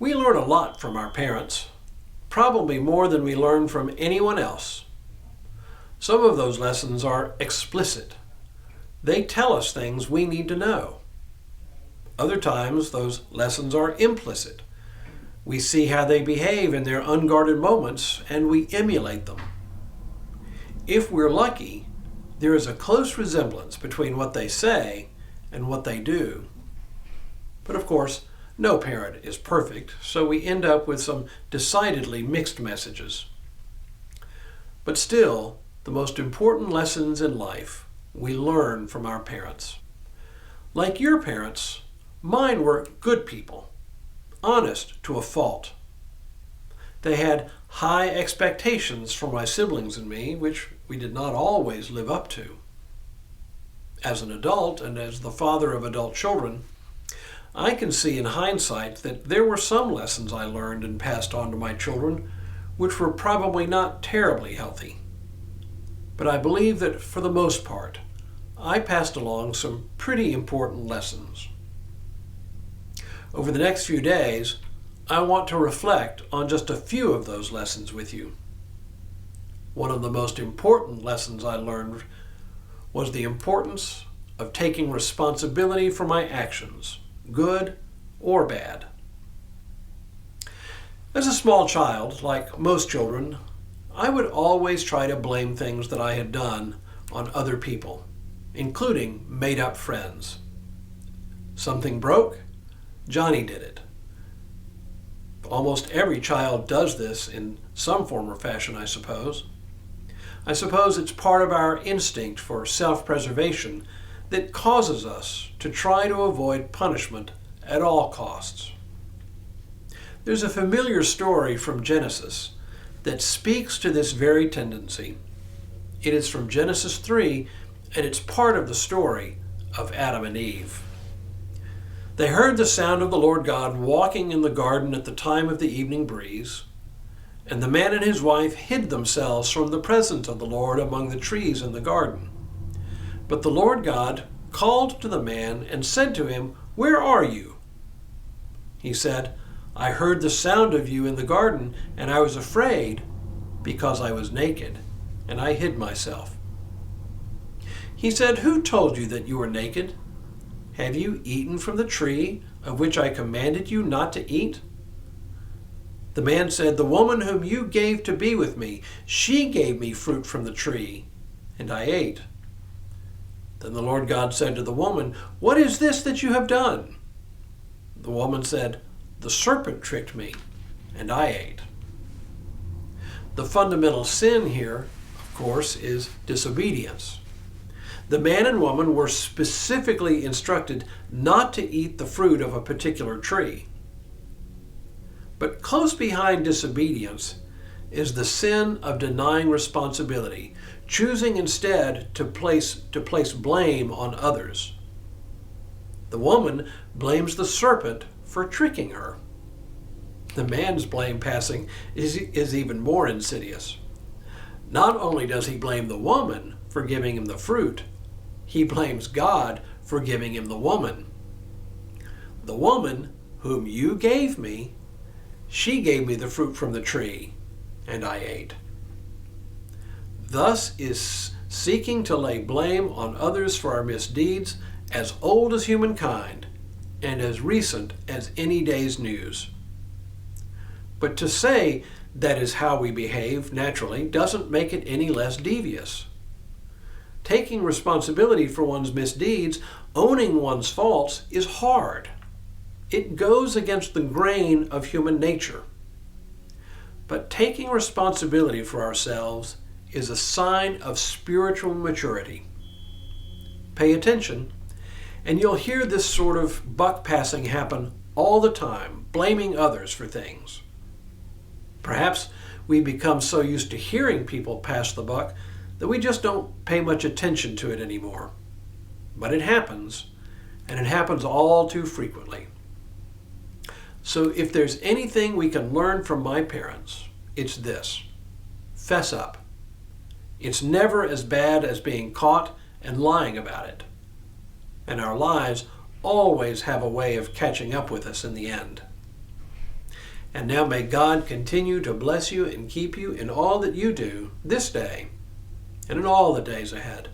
We learn a lot from our parents, probably more than we learn from anyone else. Some of those lessons are explicit. They tell us things we need to know. Other times, those lessons are implicit. We see how they behave in their unguarded moments, and we emulate them. If we're lucky, there is a close resemblance between what they say and what they do. But of course, no parent is perfect, so we end up with some decidedly mixed messages. But still, the most important lessons in life we learn from our parents. Like your parents, mine were good people, honest to a fault. They had high expectations for my siblings and me, which we did not always live up to. As an adult and as the father of adult children, I can see in hindsight that there were some lessons I learned and passed on to my children which were probably not terribly healthy. But I believe that for the most part, I passed along some pretty important lessons. Over the next few days, I want to reflect on just a few of those lessons with you. One of the most important lessons I learned was the importance of taking responsibility for my actions, good or bad. As a small child, like most children, I would always try to blame things that I had done on other people, including made-up friends. Something broke? Johnny did it. Almost every child does this in some form or fashion, I suppose. I suppose it's part of our instinct for self-preservation that causes us to try to avoid punishment at all costs. There's a familiar story from Genesis that speaks to this very tendency. It is from Genesis 3, and it's part of the story of Adam and Eve. They heard the sound of the Lord God walking in the garden at the time of the evening breeze, and the man and his wife hid themselves from the presence of the Lord among the trees in the garden. But the Lord God called to the man and said to him, "Where are you?" He said, "I heard the sound of you in the garden, and I was afraid because I was naked, and I hid myself." He said, "Who told you that you were naked? Have you eaten from the tree of which I commanded you not to eat?" The man said, "The woman whom you gave to be with me, she gave me fruit from the tree, and I ate." Then the Lord God said to the woman, "What is this that you have done?" The woman said, "The serpent tricked me, and I ate." The fundamental sin here, of course, is disobedience. The man and woman were specifically instructed not to eat the fruit of a particular tree. But close behind disobedience is the sin of denying responsibility, choosing instead to place blame on others. The woman blames the serpent for tricking her. The man's blame passing is even more insidious. Not only does he blame the woman for giving him the fruit, he blames God for giving him the woman. The woman whom you gave me, she gave me the fruit from the tree, and I ate. Thus is seeking to lay blame on others for our misdeeds as old as humankind and as recent as any day's news. But to say that is how we behave naturally doesn't make it any less devious. Taking responsibility for one's misdeeds, owning one's faults, is hard. It goes against the grain of human nature. But taking responsibility for ourselves is a sign of spiritual maturity. Pay attention, and you'll hear this sort of buck passing happen all the time, blaming others for things. Perhaps we become so used to hearing people pass the buck that we just don't pay much attention to it anymore. But it happens, and it happens all too frequently. So if there's anything we can learn from my parents, it's this: fess up. It's never as bad as being caught and lying about it. And our lives always have a way of catching up with us in the end. And now may God continue to bless you and keep you in all that you do this day and in all the days ahead.